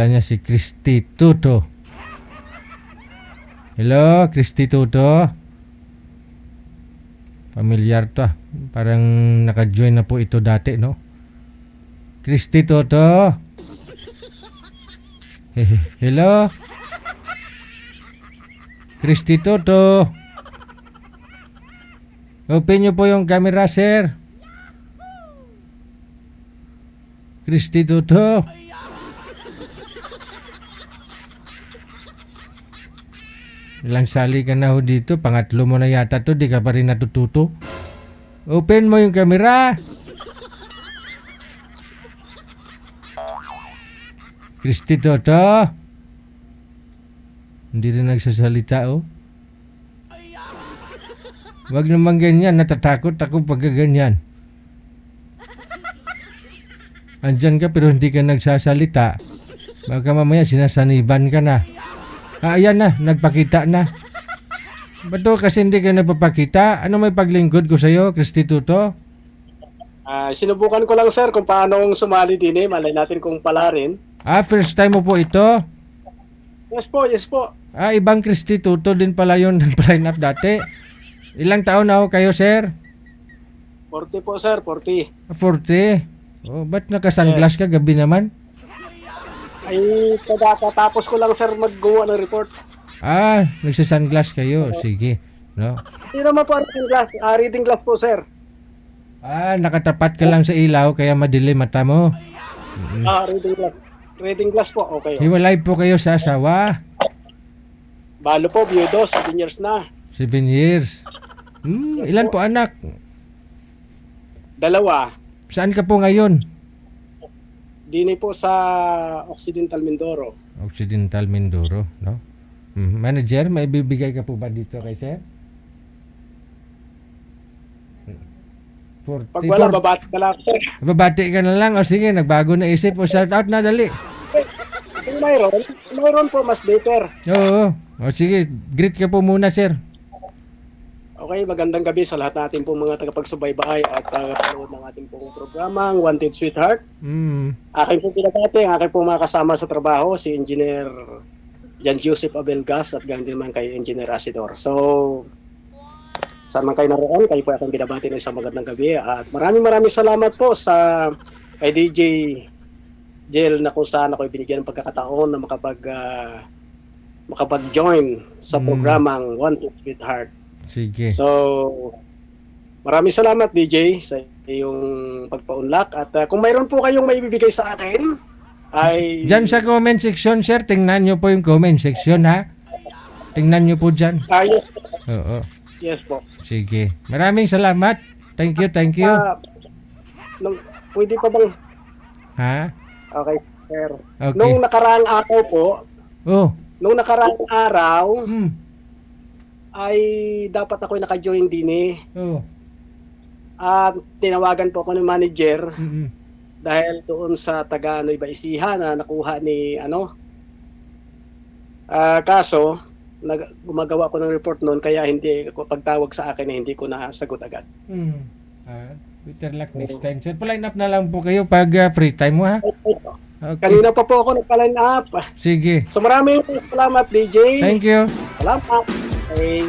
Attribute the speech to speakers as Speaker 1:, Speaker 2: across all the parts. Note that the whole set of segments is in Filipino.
Speaker 1: Niya si Christy Tuto. Hello, Christy Tuto. Familiar to. Parang naka-join na po ito dati, no? Christy Tuto. Hello? Christy Tuto. Open nyo po yung camera, sir. Christy Tuto. Ilang sali ka na ho dito. Pangatlo mo na yata to. Di ka pa rin natututo. Open mo yung camera. Christy Toto. Hindi rin nagsasalita, oh. Wag naman ganyan. Natatakot ako pag ganyan. Andyan ka pero hindi ka nagsasalita. Baka mamaya sinasaniban ka na. Ayan na, nagpakita na. Ba't kasi hindi ka nagpapakita? Ano may paglingkod ko sa'yo, Christy Tuto?
Speaker 2: Sinubukan ko lang sir kung paano sumali din eh. Malay natin kung pala rin.
Speaker 1: First time mo po ito?
Speaker 2: Yes po, yes po.
Speaker 1: Ibang Christy Tuto din pala yun ng line up dati. Ilang taon na ho kayo, sir?
Speaker 2: 40 po sir, 40.
Speaker 1: 40? Oh, ba't naka-sunglass ka gabi naman?
Speaker 2: Ay, tapos ko lang sir maggawa ng report.
Speaker 1: Nagsasunglass kayo. Sige. No?
Speaker 2: Hindi naman po reading glass. Reading glass po sir.
Speaker 1: Nakatapat ka lang sa ilaw kaya madilim mata mo.
Speaker 2: Reading glass. Reading glass po, okay.
Speaker 1: Hiwalay po kayo sa asawa.
Speaker 2: Balo po, biyudo, 7 years na.
Speaker 1: 7 years. Ilan po anak?
Speaker 2: 2.
Speaker 1: Saan ka po ngayon?
Speaker 2: Dini po sa Occidental Mindoro.
Speaker 1: Occidental Mindoro, no? Manager, may bibigay ka po ba dito kay sir?
Speaker 2: 40, pag wala, babati ka lang sir.
Speaker 1: Babati ka na lang. O sige, nagbago na isip. O shout out na, dali.
Speaker 2: Kung mayroon po, mas better.
Speaker 1: Oo. O sige, greet ka po muna, sir.
Speaker 2: Okay, magandang gabi sa lahat natin pong mga tagapagsubaybay at tagapanood ng ating pong programang Wanted Sweetheart. Aking pong pinabati, ang aking pong mga kasama sa trabaho, si Engineer Jan Joseph Abelgas at ganyan din naman kay Engineer Asidor. So, saan man kayo naroon, kayo po aking binabati ng isang magandang gabi. At maraming salamat po sa kay DJ Jel na kung saan ako binigyan ng pagkakataon na makapag-join sa programang Wanted Sweetheart.
Speaker 1: Sige.
Speaker 2: So, maraming salamat DJ sa iyong pagpaunlak at kung mayroon po kayong maibibigay sa akin ay...
Speaker 1: Diyan sa comment section, sir, tingnan nyo po yung comment section, ha? Tingnan nyo po dyan.
Speaker 2: Yes.
Speaker 1: Oo.
Speaker 2: Yes po.
Speaker 1: Sige. Maraming salamat. Thank you.
Speaker 2: Pwede pa bang...
Speaker 1: Ha?
Speaker 2: Okay, sir.
Speaker 1: Okay.
Speaker 2: Nung nakaraang araw po, ay dapat ako'y naka-join din eh. Tinawagan po ako ng manager dahil doon sa taga Nueva Ecija na nakuha ni kaso gumagawa ko ng report noon kaya hindi ako pagtawag sa akin hindi ko nasagot agad.
Speaker 1: Better luck next time. Sir, pa-line up na lang po kayo pag free time mo, ha?
Speaker 2: Okay. Kanina pa po ako nagpa-line up.
Speaker 1: Sige.
Speaker 2: So maraming salamat DJ.
Speaker 1: Thank you.
Speaker 2: Salamat. Okay.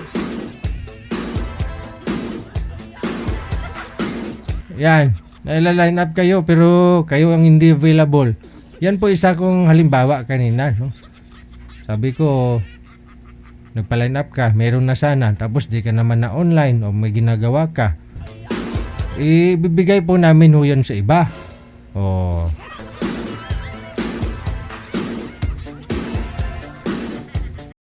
Speaker 1: Yan. Naila-line up kayo pero kayo ang hindi available. Yan po isa kong halimbawa kanina, no? Sabi ko, nagpa-line up ka, meron na sana, tapos di ka naman na online o may ginagawa ka. Ibibigay po namin ho yan sa iba.